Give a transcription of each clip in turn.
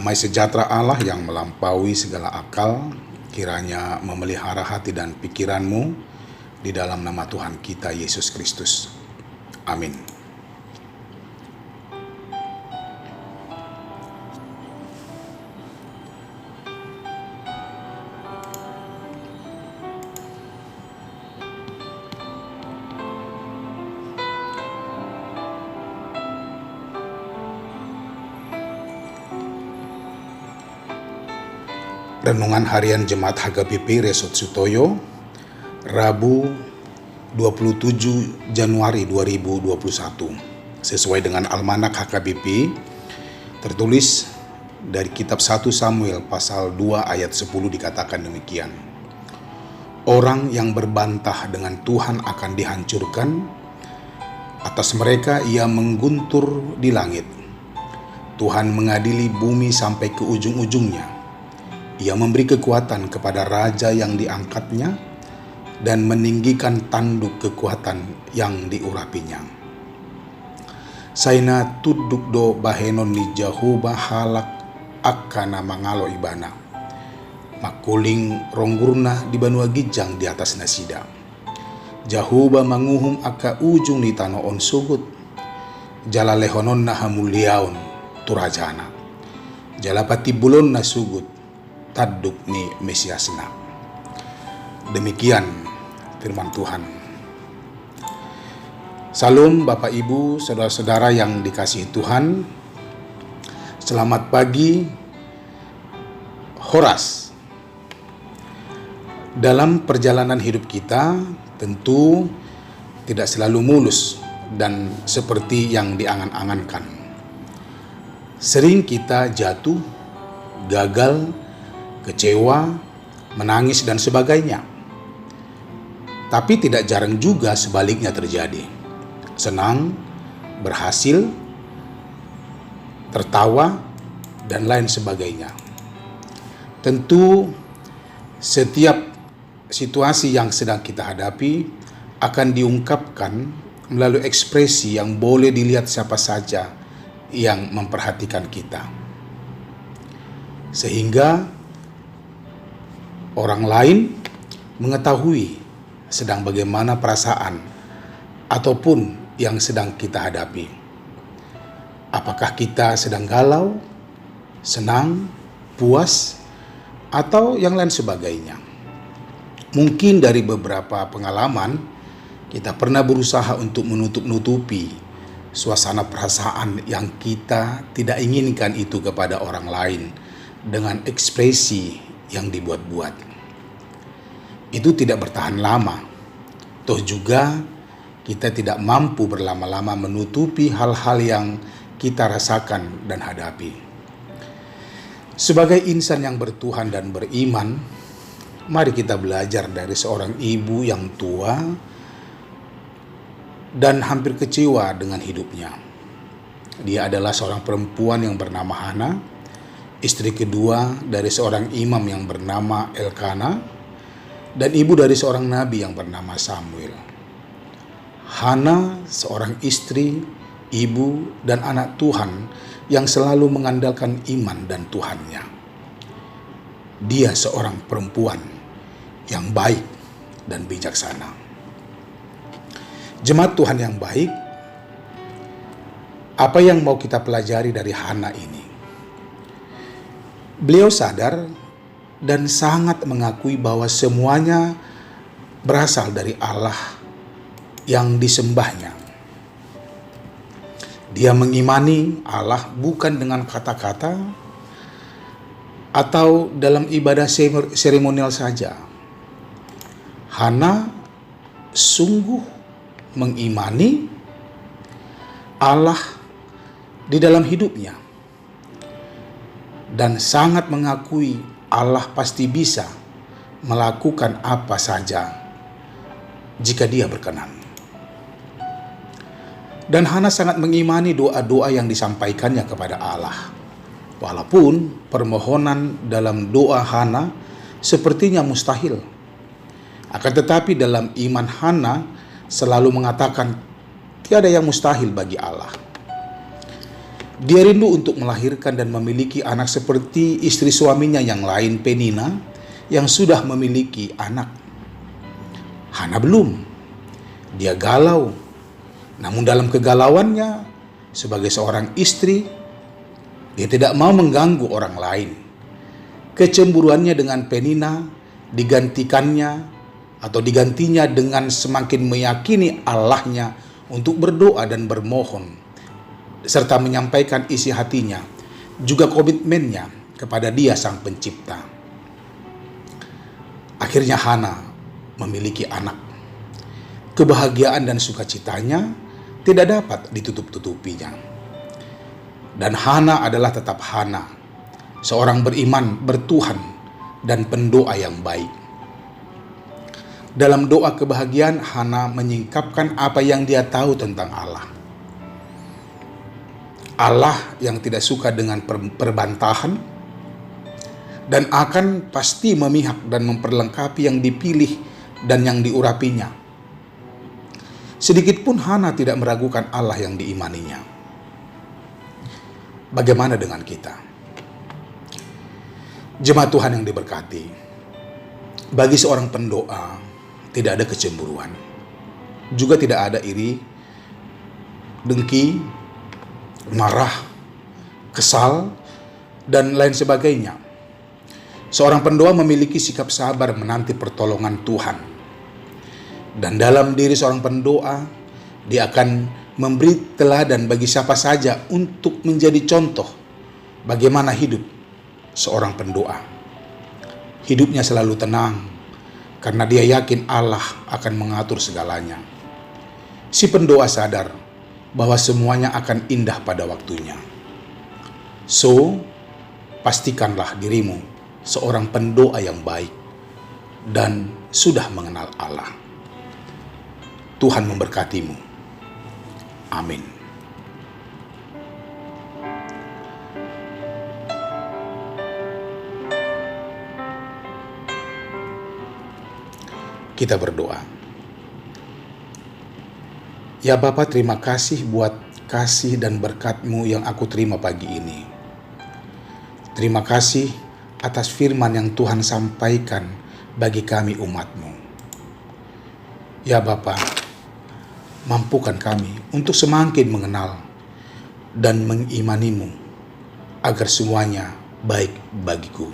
Damai sejahtera Allah yang melampaui segala akal, kiranya memelihara hati dan pikiranmu di dalam nama Tuhan kita Yesus Kristus. Amin. Renungan Harian Jemaat HKBP Resort Sutoyo, Rabu 27 Januari 2021, sesuai dengan Almanak HKBP, tertulis dari kitab 1 Samuel pasal 2 ayat 10 dikatakan demikian. Orang yang berbantah dengan Tuhan akan dihancurkan, atas mereka ia mengguntur di langit. Tuhan mengadili bumi sampai ke ujung-ujungnya. Ia memberi kekuatan kepada raja yang diangkatnya dan meninggikan tanduk kekuatan yang diurapinya. Saina tuduk do bahenon ni Jahuba halak akana mangalo ibana. Makuling ronggurna di banua gijang di atas nasida. Jahuba manguhum aka ujung ni tanoon sugut. Jala lehonon na hamuliaon turajana. Jala patibulon na sugut. Taduk ni Mesiasna. Demikian firman Tuhan. Salam Bapak Ibu, saudara-saudara yang dikasihi Tuhan. Selamat pagi, Horas. Dalam perjalanan hidup kita tentu tidak selalu mulus dan seperti yang diangan-angankan. Sering kita jatuh, gagal, kecewa, menangis, dan sebagainya. Tapi tidak jarang juga sebaliknya terjadi. Senang, berhasil, tertawa, dan lain sebagainya. Tentu setiap situasi yang sedang kita hadapi akan diungkapkan melalui ekspresi yang boleh dilihat siapa saja yang memperhatikan kita. Sehingga orang lain mengetahui sedang bagaimana perasaan ataupun yang sedang kita hadapi. Apakah kita sedang galau, senang, puas, atau yang lain sebagainya. Mungkin dari beberapa pengalaman, kita pernah berusaha untuk menutup-nutupi suasana perasaan yang kita tidak inginkan itu kepada orang lain dengan ekspresi yang dibuat-buat. Itu tidak bertahan lama. Toh juga kita tidak mampu berlama-lama menutupi hal-hal yang kita rasakan dan hadapi. Sebagai insan yang bertuhan dan beriman, mari kita belajar dari seorang ibu yang tua dan hampir kecewa dengan hidupnya. Dia adalah seorang perempuan yang bernama Hana, istri kedua dari seorang imam yang bernama Elkana, dan ibu dari seorang nabi yang bernama Samuel. Hana seorang istri, ibu, dan anak Tuhan yang selalu mengandalkan iman dan Tuhannya. Dia seorang perempuan yang baik dan bijaksana. Jemaat Tuhan yang baik, apa yang mau kita pelajari dari Hana ini? Beliau sadar dan sangat mengakui bahwa semuanya berasal dari Allah yang disembahnya. Dia mengimani Allah bukan dengan kata-kata atau dalam ibadah seremonial saja. Hana sungguh mengimani Allah di dalam hidupnya dan sangat mengakui Allah pasti bisa melakukan apa saja jika Dia berkenan. Dan Hana sangat mengimani doa-doa yang disampaikannya kepada Allah. Walaupun permohonan dalam doa Hana sepertinya mustahil. Akan tetapi dalam iman Hana selalu mengatakan tiada yang mustahil bagi Allah. Dia rindu untuk melahirkan dan memiliki anak seperti istri suaminya yang lain, Penina, yang sudah memiliki anak. Hana belum. Dia galau. Namun dalam kegalauannya, sebagai seorang istri, dia tidak mau mengganggu orang lain. Kecemburuannya dengan Penina digantinya dengan semakin meyakini Allahnya untuk berdoa dan bermohon, serta menyampaikan isi hatinya, juga komitmennya kepada Dia Sang Pencipta. Akhirnya Hana memiliki anak. Kebahagiaan dan sukacitanya tidak dapat ditutup-tutupinya. Dan Hana adalah tetap Hana, seorang beriman, bertuhan, dan pendoa yang baik. Dalam doa kebahagiaan, Hana menyingkapkan apa yang dia tahu tentang Allah. Allah yang tidak suka dengan perbantahan dan akan pasti memihak dan memperlengkapi yang dipilih dan yang diurapinya. Sedikit pun Hana tidak meragukan Allah yang diimaninya. Bagaimana dengan kita? Jemaat Tuhan yang diberkati, bagi seorang pendoa tidak ada kecemburuan, juga tidak ada iri, dengki, marah, kesal, dan lain sebagainya. Seorang pendoa memiliki sikap sabar menanti pertolongan Tuhan. Dan dalam diri seorang pendoa, dia akan memberi teladan bagi siapa saja untuk menjadi contoh bagaimana hidup seorang pendoa. Hidupnya selalu tenang, karena dia yakin Allah akan mengatur segalanya. Si pendoa sadar bahwa semuanya akan indah pada waktunya. So, pastikanlah dirimu seorang pendoa yang baik dan sudah mengenal Allah. Tuhan memberkatimu. Amin. Kita berdoa. Ya Bapa, terima kasih buat kasih dan berkat-Mu yang aku terima pagi ini. Terima kasih atas firman yang Tuhan sampaikan bagi kami umat-Mu. Ya Bapa, mampukan kami untuk semakin mengenal dan mengimani-Mu, agar semuanya baik bagiku.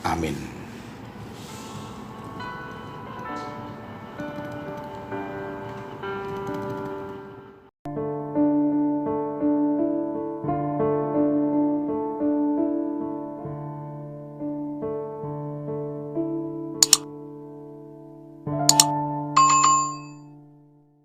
Amin.